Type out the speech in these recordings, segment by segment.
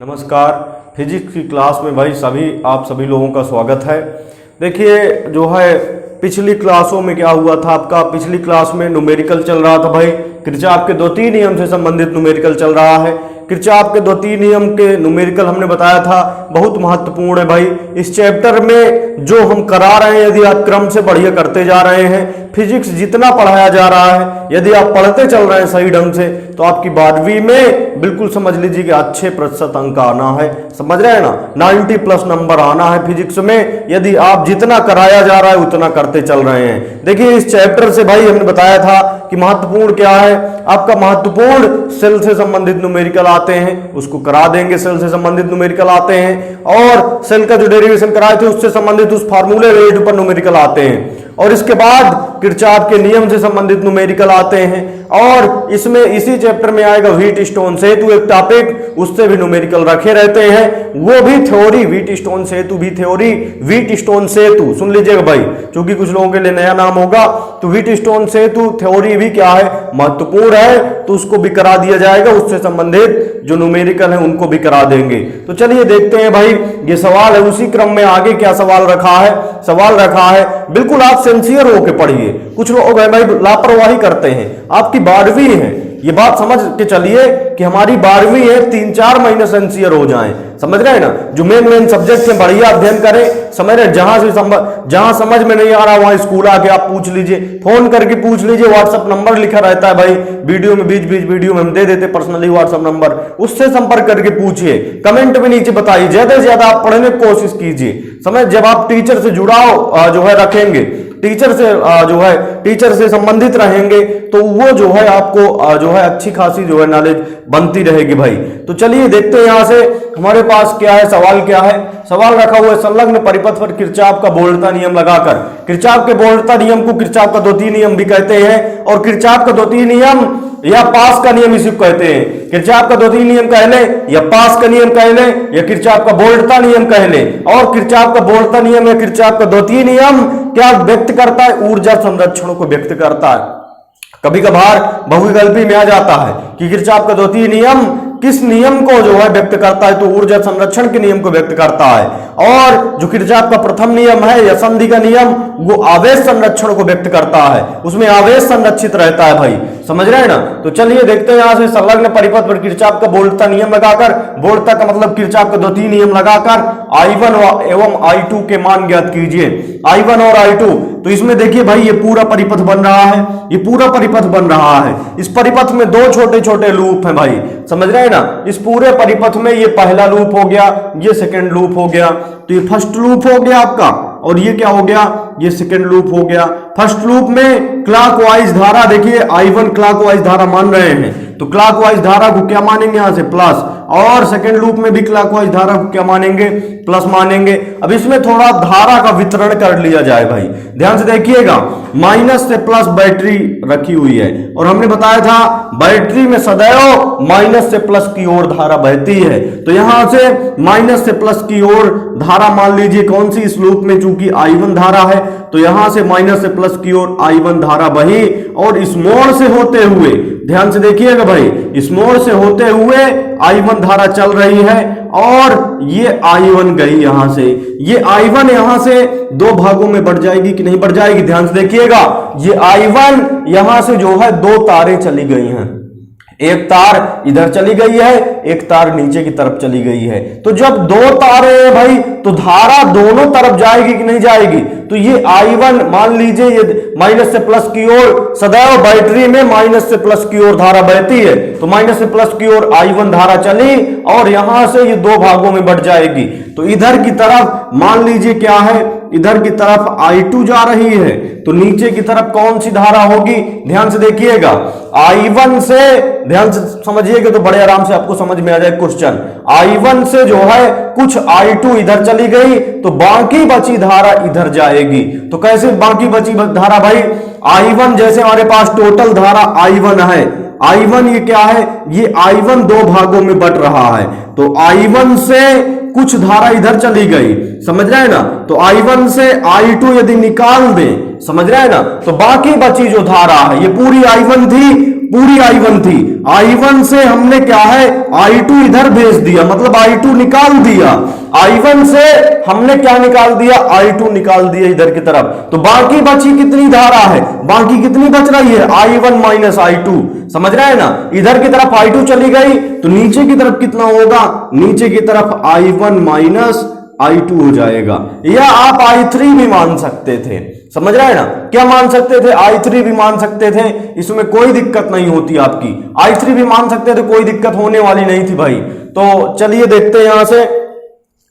नमस्कार। फिजिक्स की क्लास में भाई आप सभी लोगों का स्वागत है। देखिए जो है पिछली क्लासों में क्या हुआ था आपका, पिछली क्लास में न्यूमेरिकल चल रहा था भाई। किरचॉफ के 2-3 नियम से संबंधित न्यूमेरिकल चल रहा है। किरचॉफ के 2-3 नियम के न्यूमेरिकल हमने बताया था, बहुत महत्वपूर्ण है भाई। इस चैप्टर में जो हम करा रहे हैं, यदि आप क्रम से बढ़िया करते जा रहे हैं, फिजिक्स जितना पढ़ाया जा रहा है, यदि आप पढ़ते चल रहे हैं सही ढंग से, तो आपकी 12वीं में बिल्कुल समझ लीजिए कि अच्छे प्रतिशत अंक आना है। समझ रहे हैं ना, 90+ नंबर आना है फिजिक्स में, यदि आप जितना कराया जा रहा है उतना करते चल रहे हैं। देखिए इस चैप्टर से भाई हमने बताया था कि महत्वपूर्ण क्या है आपका, महत्वपूर्ण सेल से संबंधित न्यूमेरिकल आते हैं, उसको करा देंगे। सेल से संबंधित न्यूमेरिकल आते हैं और सेल का जो डेरिवेशन कराए थे उससे संबंधित उस फार्मूले रेट पर न्यूमेरिकल आते हैं, और इसके बाद किरचॉफ के नियम से संबंधित न्यूमेरिकल आते हैं। और इसमें इसी चैप्टर में आएगा व्हीटस्टोन सेतु एक टॉपिक, उससे भी न्यूमेरिकल रखे रहते हैं, वो भी थ्योरी। व्हीटस्टोन सेतु भी थ्योरी, व्हीटस्टोन सेतु सुन लीजिएगा भाई, क्योंकि कुछ लोगों के लिए नया नाम होगा। तो व्हीटस्टोन सेतु थ्योरी भी क्या है, महत्वपूर्ण है, तो उसको भी करा दिया जाएगा। उससे संबंधित जो न्यूमेरिकल है उनको भी करा देंगे। तो चलिए देखते हैं भाई, ये सवाल है उसी क्रम में आगे क्या सवाल रखा है। सवाल रखा है, बिल्कुल आप सिंसियर होकर पढ़िए। कुछ लोग भाई लापरवाही करते हैं, आपकी 12वीं है, ये बात समझ के चलिए कि हमारी 12वीं है, 3-4 महीने सिंसियर हो जाएं। समझ रहे हैं ना, जो मेन सब्जेक्ट है बढ़िया अध्ययन करें। समझ रहे, जहां समझ में नहीं आ रहा वहां स्कूल आके आप पूछ लीजिए, फोन करके पूछ लीजिए। व्हाट्सएप नंबर लिखा रहता है भाई वीडियो में, बीच वीडियो में हम दे देते पर्सनली व्हाट्सएप नंबर, उससे संपर्क करके पूछिए। कमेंट में नीचे बताइए, ज्यादा से ज्यादा आप पढ़ने की कोशिश कीजिए। समझ, जब आप टीचर से जुड़ाव जो है रखेंगे, टीचर से जो है टीचर से संबंधित रहेंगे, तो वो जो है आपको जो है अच्छी खासी जो है नॉलेज बनती रहेगी भाई। तो चलिए देखते हैं यहां से हमारे पास क्या है, सवाल क्या है। सवाल रखा हुआ है, संलग्न परिपथ पर किरचॉफ का बोल्टता नियम लगाकर। किरचॉफ के बोल्टता नियम को किरचॉफ का 2-3 नियम भी कहते हैं, और किरचॉफ का 2-3 नियम या पास का नियम इसी को कहते हैं। किरचॉफ का 2-3 नियम कह ले, या पास का नियम कह ले, या किरचॉफ का बोल्टता नियम कह ले। और किरचॉफ का बोल्टता नियम या किरचॉफ का 2-3 नियम क्या व्यक्त करता है, ऊर्जा संरक्षण को व्यक्त करता है। कभी कभार बहुविकल्पी में आ जाता है कि किरचॉफ का 2-3 नियम किस नियम को जो है व्यक्त करता है, तो ऊर्जा संरक्षण के नियम को व्यक्त करता है। और जो किरचॉफ का प्रथम नियम है या संधि का नियम, वो आवेश संरक्षण को व्यक्त करता है, उसमें आवेश संरक्षित रहता है भाई। समझ रहे हैं ना। तो चलिए देखते हैं यहां से, संलग्न परिपथ पर किरचॉफ का बोल्टता नियम लगाकर, बोल्टता का मतलब किरचॉफ का 2-3 नियम लगाकर I1 एवं I2 के मान ज्ञात कीजिए। I1 और I2, तो इसमें देखिए भाई ये पूरा परिपथ बन रहा है, ये पूरा परिपथ बन रहा है। इस परिपथ में 2 छोटे छोटे लूप हैं भाई। समझ रहे हैं ना, इस पूरे परिपथ में ये पहला लूप हो गया, ये सेकंड लूप हो गया, तो ये फर्स्ट लूप हो गया आपका, और ये क्या हो गया, ये सेकंड लूप हो गया। फर्स्ट लूप में क्लॉकवाइज धारा, देखिए I1 क्लॉकवाइज धारा मान रहे हैं, तो क्लॉकवाइज धारा को क्या मानेंगे यहां से, प्लस। और सेकंड लूप में भी क्लॉकवाइज धारा को क्या मानेंगे, प्लस मानेंगे। अब इसमें थोड़ा धारा का वितरण कर लिया जाए भाई, ध्यान से देखिएगा। माइनस से प्लस बैटरी रखी हुई है, और हमने बताया था बैटरी में सदैव माइनस से प्लस की ओर धारा बहती है। तो यहां से माइनस से प्लस की ओर धारा मान लीजिए कौन सी, इस लूप में चूंकि I1 धारा है, तो यहां से माइनस से प्लस की ओर I1 धारा बही, और इस मोड़ से होते हुए, ध्यान से देखिएगा भाई, इस मोड़ से होते हुए I1 धारा चल रही है, और ये I1 गई यहां से। ये I1 यहां से 2 भागों में बढ़ जाएगी कि नहीं बढ़ जाएगी, ध्यान से देखिएगा। ये I1 यहां से जो है 2 तारें चली गई हैं, एक तार इधर चली गई है, एक तार नीचे की तरफ चली गई है। तो जब 2 तारे हैं भाई, तो धारा दोनों तरफ जाएगी कि नहीं जाएगी। तो ये I1 मान लीजिए ये माइनस से प्लस की ओर, सदैव बैटरी में माइनस से प्लस की ओर धारा बहती है, तो माइनस से प्लस की ओर I1 धारा चली, और यहां से ये 2 भागों में बढ़ जाएगी। तो इधर की तरफ मान लीजिए क्या है, इधर की तरफ I2 जा रही है, तो नीचे की तरफ कौन सी धारा होगी, ध्यान से देखिएगा। I1 से, ध्यान से समझिएगा तो बड़े आराम से आपको समझ में आ जाए क्वेश्चन। I1 से जो है कुछ I2 इधर चली गई, तो बाकी बची धारा इधर जाएगी। तो कैसे बाकी बची धारा भाई, I1 जैसे हमारे पास टोटल धारा I1 है, I1 ये क्या है, ये I1 2 भागों में बट रहा है, तो I1 से कुछ धारा इधर चली गई, समझ रहे हैं ना। तो I1 से I2 यदि निकाल दें, समझ रहे हैं ना, तो बाकी बची जो धारा है, ये पूरी I1 थी, पूरी I1 थी, I1 से हमने क्या है I2 इधर भेज दिया, मतलब I2 निकाल दिया, I1 से हमने क्या निकाल दिया, I2 निकाल दिया इधर की तरफ। तो बाकी बची कितनी धारा है, बाकी कितनी बच रही है, I1 माइनस I2, समझ रहे हैं ना। इधर की तरफ I2 चली गई तो नीचे की तरफ कितना होगा, नीचे की तरफ I1 माइनस I2 हो जाएगा, या आप I3 भी मान सकते थे, समझ रहे हैं ना। क्या मान सकते थे, I3 भी मान सकते थे, इसमें कोई दिक्कत नहीं होती आपकी, I3 भी मान सकते थे, कोई दिक्कत होने वाली नहीं थी भाई। तो चलिए देखते हैं यहां से,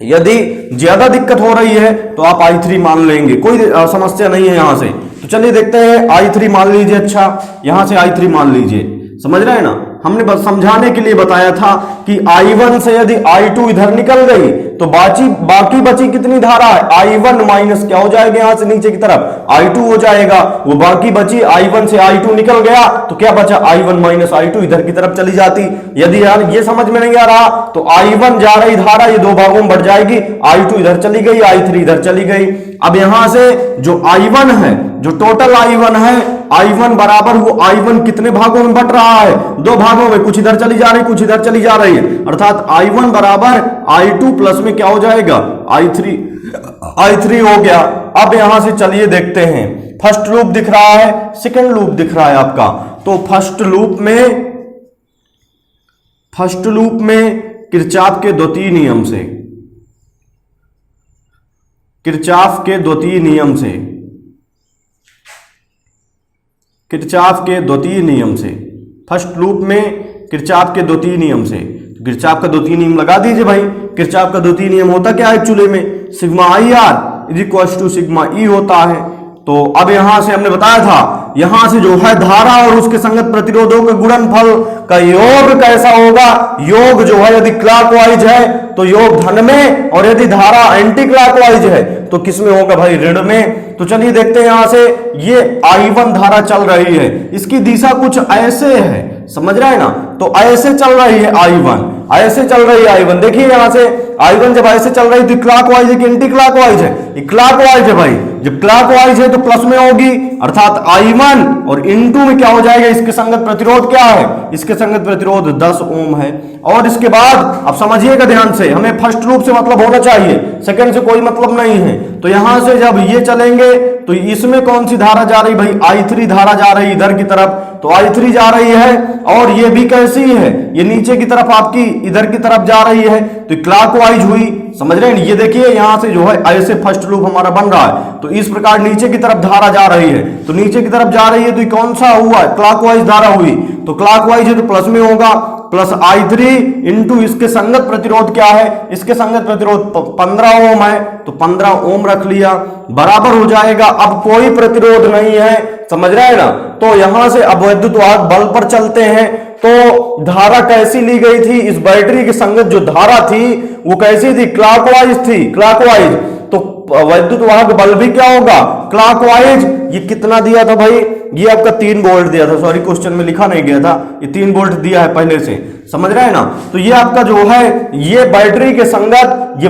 यदि ज्यादा दिक्कत हो रही है तो आप I3 मान लेंगे, कोई समस्या नहीं है यहां से। तो चलिए देखते हैं, I3 मान लीजिए, अच्छा यहां से I3 मान लीजिए, समझ रहे हैं ना। हमने बस समझाने के लिए बताया था कि I1 से यदि I2 इधर निकल गई तो बाकी बची कितनी धारा है, I1 माइनस क्या हो जाएगा, यहां से नीचे की तरफ I2 हो जाएगा, वो बाकी बची I1 से I2 निकल गया तो क्या बचा, I1 माइनस I2 इधर की तरफ चली जाती। यदि यार ये समझ में नहीं आ रहा तो I1 जा रही धारा ये दो भागों में बढ़ जाएगी, I2 इधर चली गई, I3 इधर चली गई। अब यहां से जो I1 है, जो टोटल I1 है, I1 बराबर वो I1 कितने भागों में बट रहा है, दो भागों में, कुछ इधर चली जा रही कुछ इधर चली जा रही है, अर्थात I1 बराबर I2 प्लस में क्या हो जाएगा, I3 हो गया। अब यहां से चलिए देखते हैं, फर्स्ट लूप दिख रहा है, सेकंड लूप दिख रहा है आपका। तो फर्स्ट लूप में किरचॉफ के द्वितीय नियम से, किरचॉफ के द्वितीय नियम से, किरचॉफ के द्वितीय नियम से, फर्स्ट लूप में किरचॉफ के द्वितीय नियम से, तो किरचॉफ का द्वितीय नियम लगा दीजिए भाई। किरचॉफ का द्वितीय नियम होता क्या है एक्चुअली में, sigma IR is equal to sigma E होता है। तो अब यहां से हमने बताया था, यहां से जो है धारा और उसके संगत प्रतिरोधों के गुणनफल का योग कैसा होगा, योग जो है यदि क्लॉकवाइज है तो योग धन में, और यदि धारा एंटी क्लॉकवाइज है तो किस में होगा भाई, ऋण में। तो चलिए देखते हैं, यहां से ये I1 धारा चल रही है, इसकी दिशा कुछ ऐसे है, समझ रहे हैं ना। तो ऐसे चल रही है I1, ऐसे चल रही है I1, देखिए यहां से I1 जब ऐसे चल रही है तो क्लॉकवाइज है कि एंटी क्लॉकवाइज है, ये क्लॉकवाइज है भाई। जब क्लॉकवाइज है तो प्लस में होगी, अर्थात I1 और इनटू में क्या हो जाएगा, इसके संगत प्रतिरोध क्या है, इसके संगत प्रतिरोध 10 ओम है। और इसके बाद अब समझिएगा ध्यान से, हमें फर्स्ट लूप से मतलब होना चाहिए, सेकंड से कोई मतलब नहीं है। तो यहां से जब ये चलेंगे तो इसमें कौन सी धारा जा रही भाई, I3 धारा जा रही इधर की तरफ, तो I3 जा रही है, और ये भी कैसी है, ये नीचे की तरफ आपकी इधर की तरफ जा रही है, तो क्लॉकवाइज हुई, समझ रहे हैं। ये देखिए यहां से जो है ऐसे फर्स्ट लूप हमारा बन रहा है, तो इस प्रकार नीचे की तरफ धारा जा रही है, तो नीचे की तरफ जा रही है तो कौन सा हुआ, क्लॉकवाइज धारा हुई। तो क्लॉकवाइज है तो प्लस में होगा, प्लस I3 इंटू इसके संगत प्रतिरोध क्या है, इसके संगत प्रतिरोध 15 ओम है, तो 15 ओम रख लिया, बराबर हो जाएगा। अब कोई प्रतिरोध नहीं है, समझ रहे हैं ना। तो यहां से अब वैद्युतवाहक बल पर चलते हैं, तो धारा कैसी ली गई थी, इस बैटरी के संगत जो धारा थी वो कैसी थी, क्लॉकवाइज थी, क्लॉकवाइज। तो वैद्युतवाहक बल भी क्या होगा, क्लॉकवाइज। ये कितना दिया था भाई, ये आपका 3 वोल्ट दिया था, सॉरी क्वेश्चन में लिखा नहीं गया था, ये 3 वोल्ट दिया है पहले से, समझ रहे हैं ना। तो ये आपका जो है ये बैटरी के संगत, ये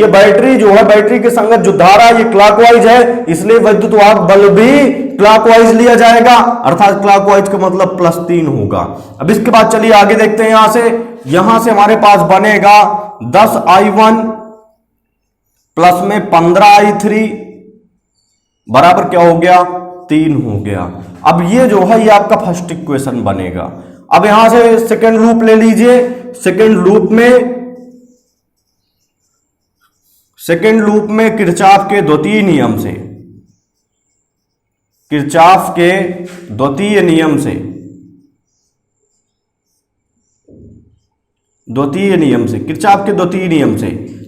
बैटरी जो है, बैटरी के संगत जो धारा ये क्लॉकवाइज है, इसलिए वैद्युतवाहक बल भी क्लॉकवाइज लिया जाएगा, अर्थात क्लॉकवाइज का मतलब +3 होगा। अब इसके बाद चलिए आगे देखते हैं, यहां से हमारे पास बनेगा 10 I1 प्लस में 15 I3 बराबर क्या हो गया, 3 हो गया। अब ये जो है ये आपका फर्स्ट इक्वेशन बनेगा। अब यहां से सेकेंड लूप ले लीजिए, सेकेंड लूप में किरचॉफ के द्वितीय नियम से, किरचॉफ के द्वितीय नियम से, किरचॉफ के द्वितीय नियम से,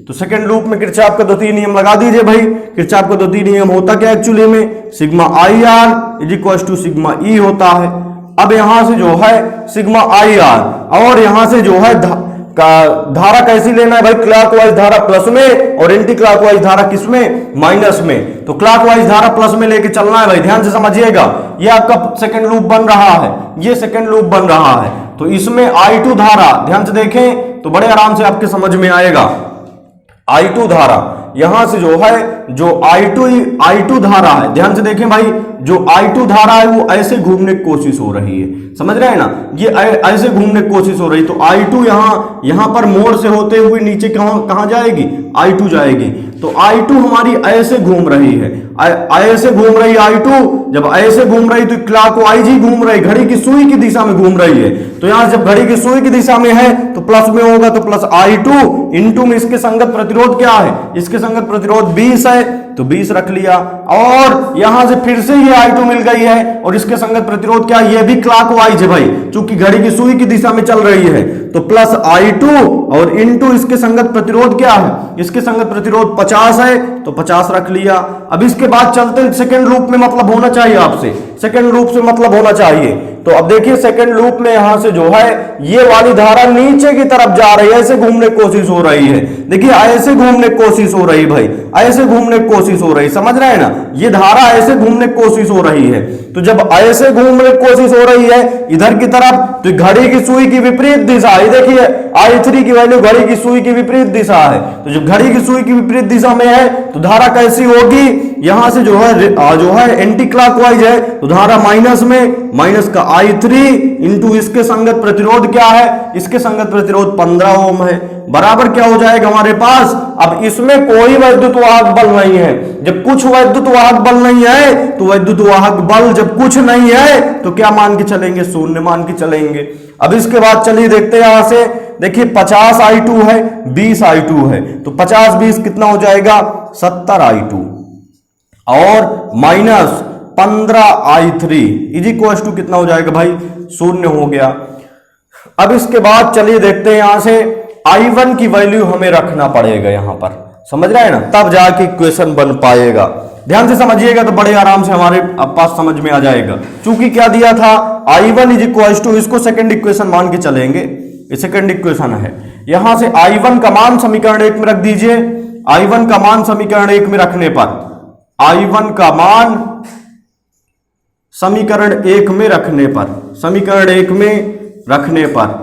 तो सेकंड लूप में किरचॉफ का द्वितीय नियम लगा दीजिए भाई। किरचॉफ का द्वितीय नियम होता क्या एक्चुअली में, sigma IR is equal to sigma E होता है। अब यहां से जो है सिग्मा IR, और यहां से जो है धारा कैसी लेना है भाई, क्लॉकवाइज धारा प्लस में और एंटी क्लॉकवाइज धारा किसमें, माइनस में। तो क्लॉकवाइज धारा प्लस में लेके चलना है भाई, ध्यान से समझिएगा। ये आपका सेकंड लूप बन रहा है, ये सेकंड लूप बन रहा है, तो इसमें I2 धारा, ध्यान से देखें तो बड़े आराम से आपके समझ में आएगा। I2 धारा यहां से जो है, जो I2 धारा है, ध्यान से देखें भाई, जो I2 धारा है वो ऐसे घूमने की कोशिश हो रही है, समझ रहे हैं ना, ये ऐसे घूमने की कोशिश हो रही, तो I2 यहां पर मोड़ से होते हुए नीचे कहां जाएगी, I2 जाएगी। तो I2 हमारी ऐसे घूम रही है, ऐसे घूम रही I2, जब ऐसे घूम रही तो क्लॉकवाइज ही घूम रही, घड़ी की सुई की दिशा में घूम रही है। तो यहां जब घड़ी की सुई की दिशा में है तो प्लस में होगा, तो प्लस I2 इंटू में इसके संगत प्रतिरोध क्या है, इसके संगत प्रतिरोध 20 है, तो 20 रख लिया। और यहां से फिर से ये I2 मिल गई है और इसके संगत प्रतिरोध क्या है, ये भी क्लॉकवाइज है भाई, चूंकि घड़ी की सुई की दिशा में चल रही है, तो प्लस I2 और इंटू इसके संगत प्रतिरोध क्या है, इसके संगत प्रतिरोध 50 है, तो 50 रख लिया। अब इसके बाद चलते हैं सेकंड लूप में, मतलब होना चाहिए आपसे, सेकंड लूप से मतलब होना चाहिए। तो अब देखिए सेकंड लूप में यहां से जो है ये वाली धारा नीचे की तरफ जा रही है, ऐसे घूमने की कोशिश हो रही है, देखिए ऐसे घूमने की कोशिश हो रही भाई, ऐसे घूमने की कोशिश हो रही, समझ रहे हैं ना, ये धारा ऐसे घूमने की कोशिश हो रही है। तो जब ऐसे घूमने की कोशिश हो रही है इधर की तरफ, तो घड़ी की सुई की विपरीत दिशा, ये देखिए I3 की वैल्यू घड़ी की सुई की विपरीत दिशा है, तो जब घड़ी की सुई की विपरीत दिशा में है तो धारा कैसी होगी, यहां से जो है एंटी क्लॉकवाइज है, तो धारा माइनस में, माइनस का I3 इंटू इसके संगत प्रतिरोध क्या है, इसके संगत प्रतिरोध 15 ओम है, बराबर क्या हो जाएगा हमारे पास। अब इसमें कोई वैद्युत वाहक बल नहीं है, जब कुछ वैद्युत वाहक बल नहीं है तो वैद्युत वाहक बल जब कुछ नहीं है तो क्या मान के चलेंगे, शून्य मान के चलेंगे। अब इसके बाद चलिए देखते हैं यहां से, देखिए 50 I2 है, 20 I2 है, तो 50 20 कितना हो जाएगा, 70 I2 और minus 15 I3 is equal to कितना हो जाएगा भाई, शून्य हो गया। अब इसके बाद चलिए देखते हैं यहां से I1 की वैल्यू हमें रखना पड़ेगा यहां पर, समझ रहे हैं ना, तब जाके इक्वेशन बन पाएगा। ध्यान से समझिएगा तो बड़े आराम से हमारे पास समझ में आ जाएगा। चूंकि क्या दिया था, I1 इज इक्वल टू, इसको सेकंड इक्वेशन मान के चलेंगे, ये सेकंड इक्वेशन है। यहां से I1 का मान समीकरण 1 में रख दीजिए, I1 का मान समीकरण 1 में रखने पर, I1 का मान समीकरण 1 में रखने पर, समीकरण 1 में रखने पर,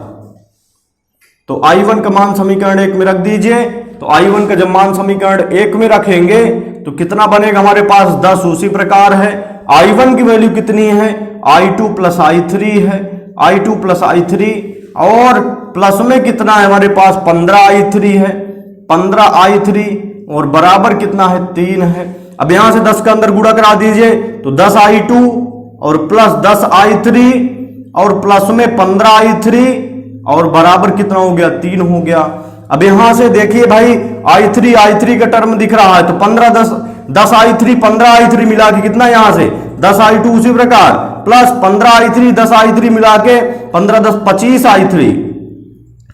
तो I1 का मान समीकरण 1 में रख दीजिए। तो I1 का जब मान समीकरण 1 में रखेंगे तो कितना बनेगा हमारे पास, 10 उसी प्रकार है। I1 की वैल्यू कितनी है, I2 प्लस I3 है, I2 प्लस I3 और प्लस में कितना है हमारे पास, 15 I3 है, 15 I3 और बराबर कितना है, 3 है। अब यहां से 10 का अंदर गुणा करा दीजिए, तो 10 I2 और प्लस 10 I3 और प्लस में 15 I3 और बराबर कितना हो गया, 3 हो गया। अब यहां से देखिए भाई I3 का टर्म दिख रहा है, तो 15 10 I3 15 I3 मिला के कितना, यहां से 10 I2 उसी प्रकार प्लस 15 I3 10 I3 मिला के 15 10 25 I3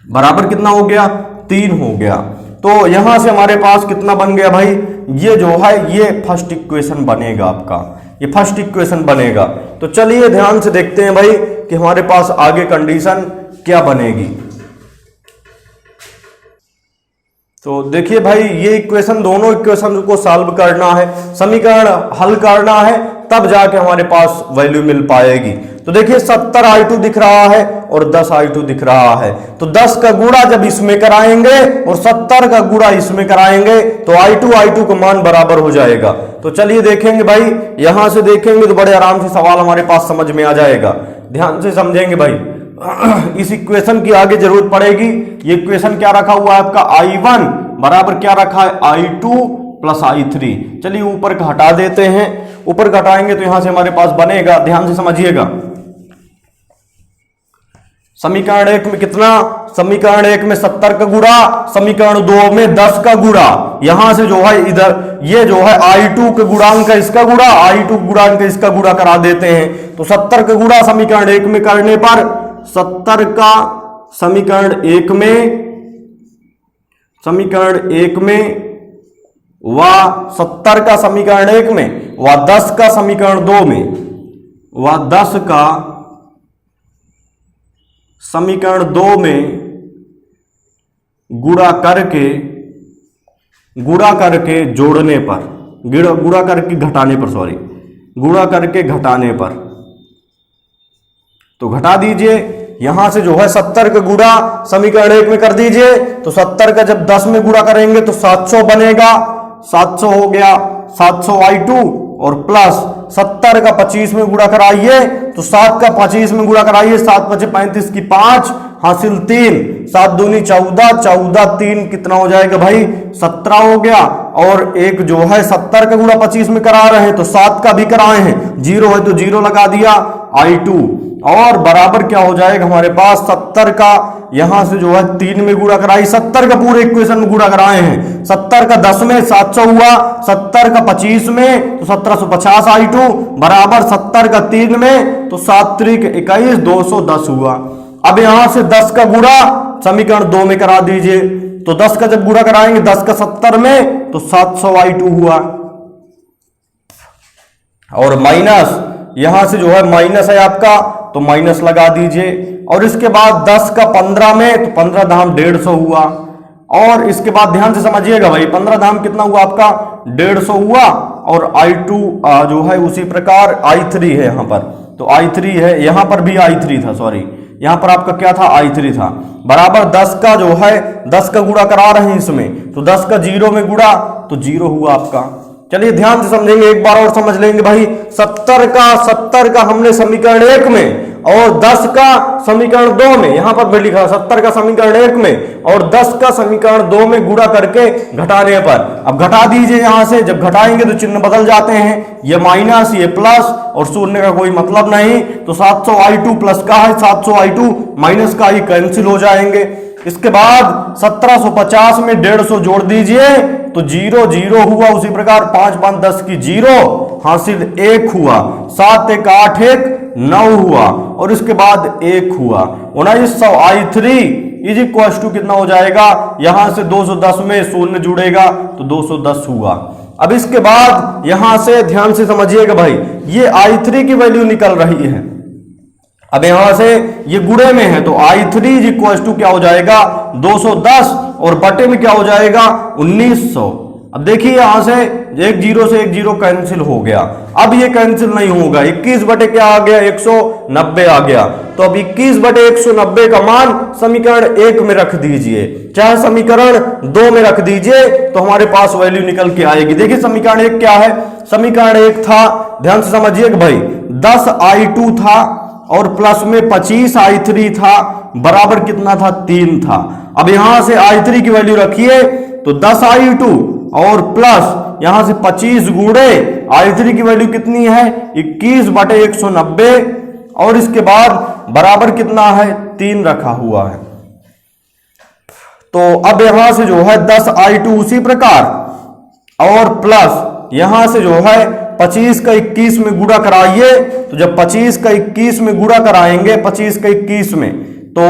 बराबर कितना हो गया, 3 हो गया। तो यहां से हमारे पास कितना बन गया भाई, ये जो है ये फर्स्ट इक्वेशन बनेगा आपका, ये फर्स्ट इक्वेशन बनेगा। तो चलिए ध्यान से देखते हैं भाई कि हमारे पास आगे कंडीशन क्या बनेगी। तो देखिए भाई ये इक्वेशन, दोनों इक्वेशन को सॉल्व करना है, समीकरण हल करना है, तब जाके हमारे पास वैल्यू मिल पाएगी। तो देखिए 70 I2 दिख रहा है और 10 I2 दिख रहा है, तो 10 का गुणा जब इसमें कराएंगे और 70 का गुणा इसमें कराएंगे तो I2 का मान बराबर हो जाएगा। तो चलिए देखेंगे भाई, यहां से देखेंगे तो बड़े आराम से सवाल हमारे पास समझ में आ जाएगा। ध्यान से समझेंगे भाई, इस इक्वेशन की आगे जरूरत पड़ेगी। ये इक्वेशन क्या रखा हुआ है आपका, I1 बराबर क्या रखा है, I2 प्लस I3। चलिए ऊपर का हटा देते हैं, ऊपर का हटाएंगे तो यहां से हमारे पास बनेगा, ध्यान से समझिएगा। समीकरण 1 में कितना, समीकरण 1 में 70 का गुणा, समीकरण 2 में 10 का गुणा, यहां से जो है इधर ये जो है I2 के गुणांक का इसका गुणा, I2 गुणांक का इसका गुणा करा देते हैं। तो 70 का गुणा समीकरण 1 में करने पर 70 का समीकरण 1 में, समीकरण 1 में व 70 का समीकरण 1 में व 10 का समीकरण 2 में व 10 का समीकरण 2 में गुणा करके जोड़ने पर, गुणा करके घटाने पर, सॉरी गुणा करके घटाने पर, तो घटा दीजिए। यहां से जो है 70 का गुणा समीकरण 1 में कर दीजिए, तो 70 का जब 10 में गुणा करेंगे तो 700 बनेगा, 700 हो गया, 700 I2 और प्लस 70 का 25 में गुणा कराइए तो 7 का 25 में गुणा कराइए, 7 5 35 की 5 हासिल 3, 7 दूनी 14, 14 3 कितना हो जाएगा भाई 17 हो गया। और एक जो है 70 का गुणा 25 में करा रहे हैं तो 7 का भी कराए हैं, 0 है तो 0 लगा दिया I2 और बराबर क्या हो जाएगा हमारे पास 70 का यहां से जो है 3 में गुणा कराई, 70 का पूरे इक्वेशन में गुणा कराए हैं, 70 का 10 में 700 हुआ, 70 का 25 में तो 1750 I2 बराबर 70 का 3 में तो 7 3 21 210 हुआ। अब यहां से 10 का गुणा समीकरण 2 में करा दीजिए तो 10 का जब गुणा कराएंगे 10 का 70 में तो 700 I2 हुआ और माइनस यहां से जो है माइनस है आपका तो माइनस लगा दीजिए और इसके बाद 10 का 15 में तो 15 धाम 150 हुआ और इसके बाद ध्यान से समझिएगा भाई 15 धाम कितना हुआ आपका 150 हुआ और I2 जो है उसी प्रकार I3 है यहां पर तो I3 है, यहां पर भी I3 था, सॉरी यहां पर आपका क्या था I3 था बराबर 10 का जो है 10 का गुणा करा रहे हैं इसमें तो 10 का 0 में गुणा तो 0 हुआ आपका। चलिए ध्यान से समझेंगे, एक बार और समझ लेंगे भाई 70 का हमने समीकरण 1 में और 10 का समीकरण 2 में यहां पर भी लिखा 70 का समीकरण 1 में और 10 का समीकरण 2 में गुणा करके घटाने पर अब घटा दीजिए, यहां से जब घटाएंगे तो चिन्ह बदल जाते हैं, ये माइनस ये प्लस और शून्य का कोई मतलब नहीं तो 700 I2 प्लस का है 700 I2 माइनस का ही कैंसिल हो जाएंगे। इसके बाद 1750 में 150 जोड़ दीजिए तो 0 0 हुआ, उसी प्रकार 5 5 10 की 0 हासिल 1 हुआ, 7 1 8 1 9 हुआ और इसके बाद 1 हुआ 1900 I3 इज इक्वल टू कितना हो जाएगा, यहां से 210 में शून्य जुड़ेगा तो 210 हुआ। अब इसके बाद यहां से ध्यान से समझिएगा भाई ये I3 की वैल्यू निकल रही है, अब यहां से ये गुणे में है तो I3 इज इक्वल टू क्या हो जाएगा 210 और बटे में क्या हो जाएगा 1900। अब देखिए यहां से एक 0 से एक 0 कैंसिल हो गया, अब ये कैंसिल नहीं होगा, 21 बटे क्या आ गया 190 आ गया तो अब 21 बटे 190 का मान समीकरण 1 में रख दीजिए चाहे समीकरण 2 में रख दीजिए तो हमारे पास वैल्यू निकल के आएगी। देखिए समीकरण 1 क्या है, समीकरण 1 था ध्यान से समझिएगा भाई 10 I2 था और प्लस में 25 I3 था बराबर कितना था 3 था। अब यहां से I3 की वैल्यू रखिए तो 10 I2 और प्लस यहां से 25 गुणे I3 की वैल्यू कितनी है 21 बटे 190 और इसके बाद बराबर कितना है 3 रखा हुआ है। तो अब यहां से जो है 10 I2 उसी प्रकार और प्लस यहां से जो है 25 का 21 में गुणा कराइए तो जब 25 का 21 में गुणा कराएंगे 25 का 21 में तो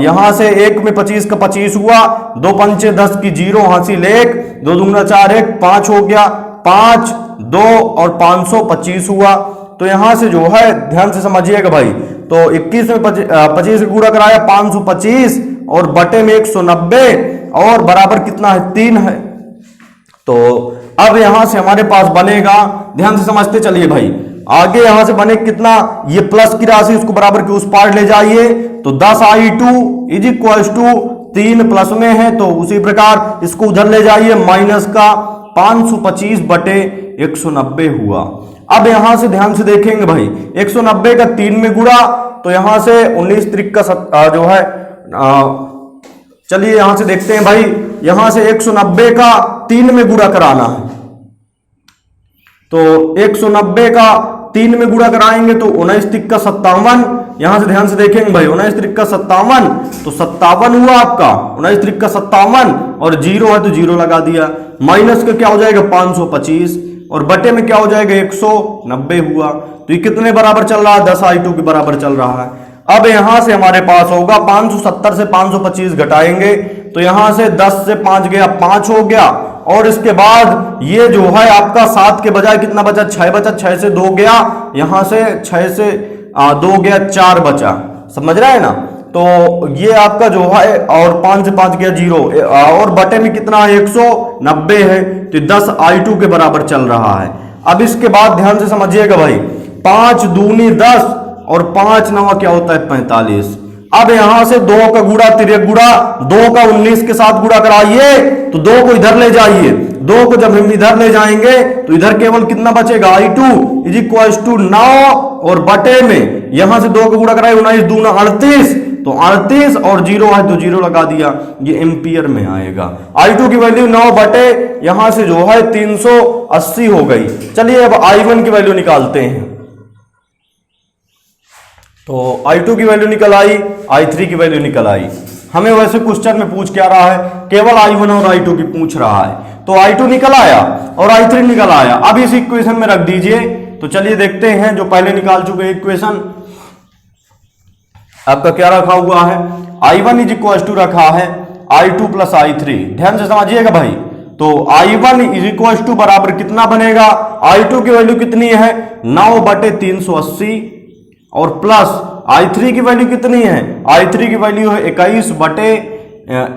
यहां से 1 में 25 का 25 हुआ, 2 पंचे 10 की 0 हासिल 1, 2 दूना 4 1 5 हो गया, 5 2 और 525 हुआ। तो यहां से जो है ध्यान से समझिएगा भाई तो 21 में 25 से गुणा कराया 525 और बटे में 190 और बराबर कितना है 3 है। तो अब यहां से हमारे पास बनेगा, ध्यान से समझते चलिए भाई आगे यहां से बने कितना, ये प्लस की राशि उसको बराबर के उस पार ले जाइए तो 10 I2 is equal to 3 plus में है तो उसी प्रकार इसको उधर ले जाइए माइनस का 525 बटे 190 हुआ। अब यहां से ध्यान से देखेंगे भाई 190 का 3 में गुणा तो यहां से 19 त्रिक का जो है चलिए यहां से देखते हैं भाई यहां से 190 का 3 में गुणा कराना है तो 190 का 3 में गुणा कराएंगे तो 19 त्रिक का 57, यहां से ध्यान से देखेंगे भाई 19 त्रिक का 57 तो 57 हुआ आपका, 19 त्रिक का 57 और 0 है तो 0 लगा दिया, माइनस का क्या हो जाएगा 525 और बटे में क्या हो जाएगा 190 हुआ। तो ये कितने बराबर चल रहा है 10 I2 के बराबर चल रहा है। अब यहां से हमारे पास होगा 570 से 525 घटाएंगे तो यहां से 10 से 5 गया 5 हो गया और इसके बाद ये जो है आपका 7 के बजाय कितना बचा 6 बचा, 6 से 2 गया, यहां से 6 से 2 गया 4 बचा, समझ रहा है ना। तो ये आपका जो है और 5 से 5 गया 0 और बटे में कितना है 190 है तो 10 I2 के बराबर चल रहा है। अब इसके बाद ध्यान से समझिएगा भाई 5 दूनी 10 और 5 नवा क्या होता है 45। अब यहां से 2 का गुणा 3 गुणा 2 का 19 के साथ गुणा कराइए तो 2 को इधर ले जाइए, 2 को जब हम इधर ले जाएंगे तो इधर केवल कितना बचेगा, I2 इज इक्वल टू 9 और बटे में यहां से 2 को गुणा कराए 19 दूना 38, तो 38 और 0 है तो 0 लगा दिया, ये एम्पियर में आएगा। I2 की वैल्यू 9 बटे यहां से जो है 380 हो गई। चलिए अब I1 की वैल्यू निकालते हैं। तो I2 की वैल्यू निकल आई, I3 की वैल्यू निकल आई। हमें वैसे क्वेश्चन में पूछ क्या रहा है, केवल I1 और I2 की पूछ रहा है, तो I2 निकल आया और I3 निकल आया। अब इस इक्वेशन में रख दीजिए। तो चलिए देखते हैं, जो पहले निकाल चुके इक्वेशन आपका क्या रखा हुआ है, I1 इज इक्वल टू रखा है I2 प्लस I3। ध्यान से समझिएगा भाई। तो I1 इज इक्वल टू बराबर कितना बनेगा, I2 की वैल्यू कितनी है 9 बटे 380 और प्लस I3 की वैल्यू कितनी है, I3 की वैल्यू है 21 बटे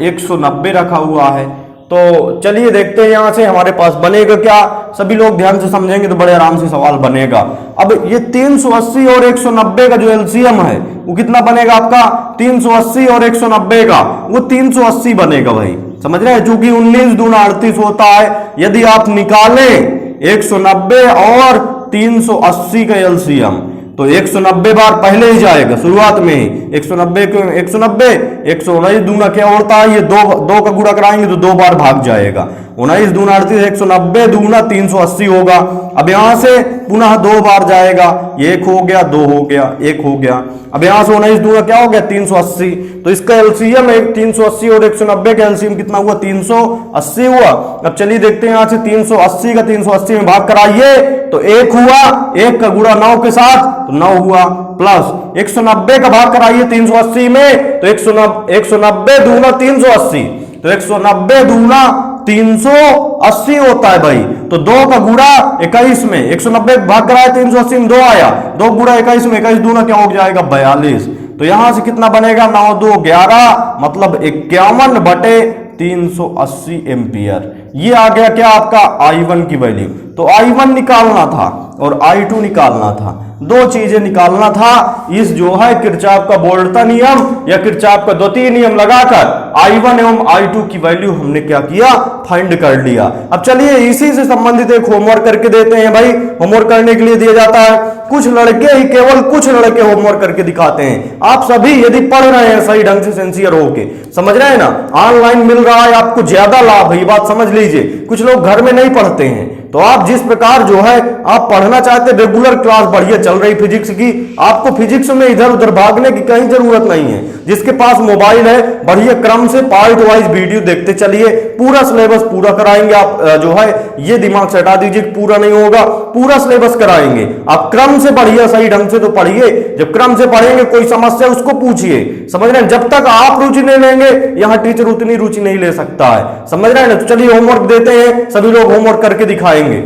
190 रखा हुआ है। तो चलिए देखते हैं यहां से हमारे पास बनेगा क्या। सभी लोग ध्यान से समझेंगे तो बड़े आराम से सवाल बनेगा। अब ये 380 और 190 का जो एलसीएम है वो कितना बनेगा आपका, 380 और 190 का वो 380 बनेगा भाई, समझ रहे हैं। चूंकि 19 दूना 38 होता है, यदि आप निकालें 190 और 380 का एलसीएम तो 190 बार पहले ही जाएगा शुरुआत में ही। 190 को 190 119 दूना क्या होता है, ये दो का गुणा कराएंगे तो 2 बार भाग जाएगा। 19 दूना 38, 190 दूना 380 होगा। अब यहां से पुनः 2 बार जाएगा, 1 हो गया, 2 हो गया, 1 हो गया। अब यहां से 19 दूना क्या हो गया 380, तो इसका एलसीएम है 380 और 190 का एलसीएम कितना हुआ 380 हुआ। अब चलिए देखते हैं, यहां से 380 का 380 में भाग कराइए तो 1 हुआ, 1 का गुणा 9 के साथ तो 9 हुआ, प्लस 190 का भाग कराइए 380 में तो 190 दूना 380, तो 190 दूना 380 होता है भाई। तो 2 का गुणा 21 में 190 भाग कराया 380 में 2 आया, 2 गुणा 21 में 21 दूना क्या हो जाएगा 42। तो यहां से कितना बनेगा 9 2 11 मतलब 51 बटे 380 एम्पियर। ये आ गया क्या आपका I1 की वैल्यू। तो I1 निकालना था और I2 निकालना था, 2 चीजें निकालना था। इस जो है किरचॉफ का वोल्टा नियम या किरचॉफ का द्वितीय नियम लगाकर I1 एवं I2 की वैल्यू हमने क्या किया, फाइंड कर लिया। अब चलिए इसी से संबंधित एक होमवर्क करके देते हैं भाई। होमवर्क करने के लिए दिया जाता है, कुछ लड़के ही, केवल कुछ लड़के होमवर्क करके दिखाते हैं। आप सभी यदि पढ़ रहे हैं सही ढंग से सिंसियर होके, समझ रहे हैं ना, ऑनलाइन मिल रहा है आपको ज्यादा लाभ है, ये बात समझ लीजिए। कुछ लोग घर में नहीं पढ़ते हैं, तो आप जिस प्रकार जो है आप पढ़ना चाहते, रेगुलर क्लास बढ़िया चल रही फिजिक्स की, आपको फिजिक्स में इधर उधर भागने की कहीं जरूरत नहीं है। जिसके पास मोबाइल है बढ़िया क्रम से पार्ट वाइज वीडियो देखते चलिए, पूरा सिलेबस पूरा कराएंगे। आप जो है ये दिमाग से हटा दीजिए पूरा नहीं होगा, पूरा सिलेबस कराएंगे। आप क्रम से बढ़िया सही ढंग से तो पढ़िए, जब क्रम से पढ़ेंगे कोई समस्या उसको पूछिए, समझ रहे हैं। जब तक आप रुचि नहीं लेंगे यहां टीचर उतनी रुचि नहीं ले सकता है, समझ रहे हैं ना। तो चलिए होमवर्क देते हैं, सभी लोग होमवर्क करके दिखाएंगे।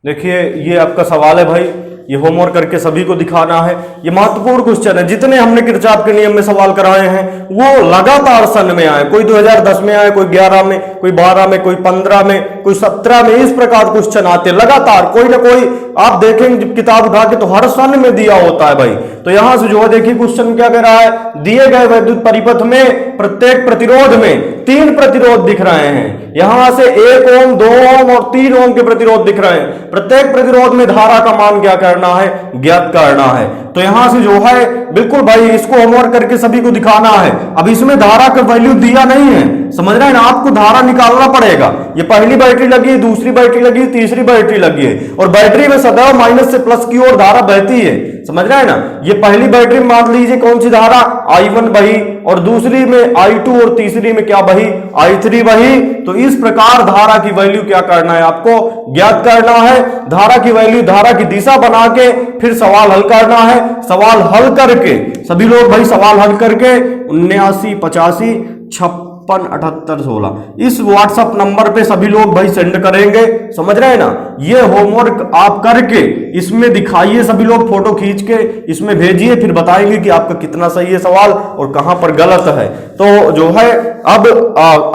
देखिए ये आपका सवाल है भाई, ये होमवर्क करके सभी को दिखाना है। ये महत्वपूर्ण क्वेश्चन है। जितने हमने किरचॉफ के नियम में सवाल कराए हैं वो लगातार सन में आए, कोई 2010 में आए, कोई 11 में, कोई 12 में, कोई 15 में, कोई 17 में, इस प्रकार क्वेश्चन आते लगातार। कोई ना कोई आप देखेंगे किताब उठा के तो हर सन में दिया होता है भाई। तो यहां से जो है देखिए क्वेश्चन क्या कह रहा है, दिए गए वैद्युत परिपथ में प्रत्येक प्रतिरोध में 3 प्रतिरोध दिख रहे हैं। यहां से 1 ओम, 2 ओम और 3 ओम के प्रतिरोध दिख रहे हैं। प्रत्येक प्रतिरोध में धारा का मान क्या करना है, ज्ञात करना है। तो यहां से जो है बिल्कुल भाई इसको होमवर्क करके सभी को दिखाना है। अब इसमें धारा का वैल्यू दिया नहीं है, समझ रहे हैं ना, आपको धारा निकालना पड़ेगा। ये पहली बैटरी लगी है, दूसरी बैटरी लगी है, तीसरी बैटरी लगी है, और बैटरी में सदैव माइनस से प्लस की ओर धारा बहती है, समझ रहे हैं ना। ये पहली बैटरी में मान लीजिए कौन सी धारा I1 बही, और दूसरी में I2, और तीसरी में क्या बही I3 बही। तो इस प्रकार धारा की वैल्यू क्या करना है, आपको ज्ञात करना है। धारा की वैल्यू, धारा की दिशा बना के फिर सवाल हल करना है। सवाल हल करके सभी लोग भाई सवाल हल करके 79 85 56 78 16 इस व्हाट्सएप नंबर पे सभी लोग भाई सेंड करेंगे, समझ रहे हैं ना। ये होमवर्क आप करके इसमें दिखाइए, सभी लोग फोटो खींच के इसमें भेजिए, फिर बताएंगे कि आपका कितना सही है सवाल और कहां पर गलत है। तो जो है अब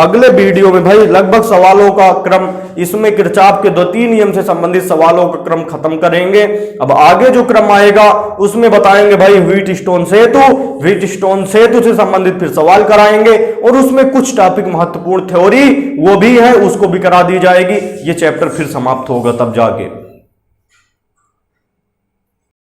अगले वीडियो में भाई लगभग सवालों का क्रम, इसमें किरचॉफ के 2-3 नियम से संबंधित सवालों का क्रम खत्म करेंगे। अब आगे जो क्रम आएगा उसमें बताएंगे भाई व्हीटस्टोन सेतु से संबंधित फिर सवाल कराएंगे, और उसमें कुछ टॉपिक महत्वपूर्ण थ्योरी वो भी है, उसको भी करा दी जाएगी। ये चैप्टर फिर समाप्त होगा तब जाके।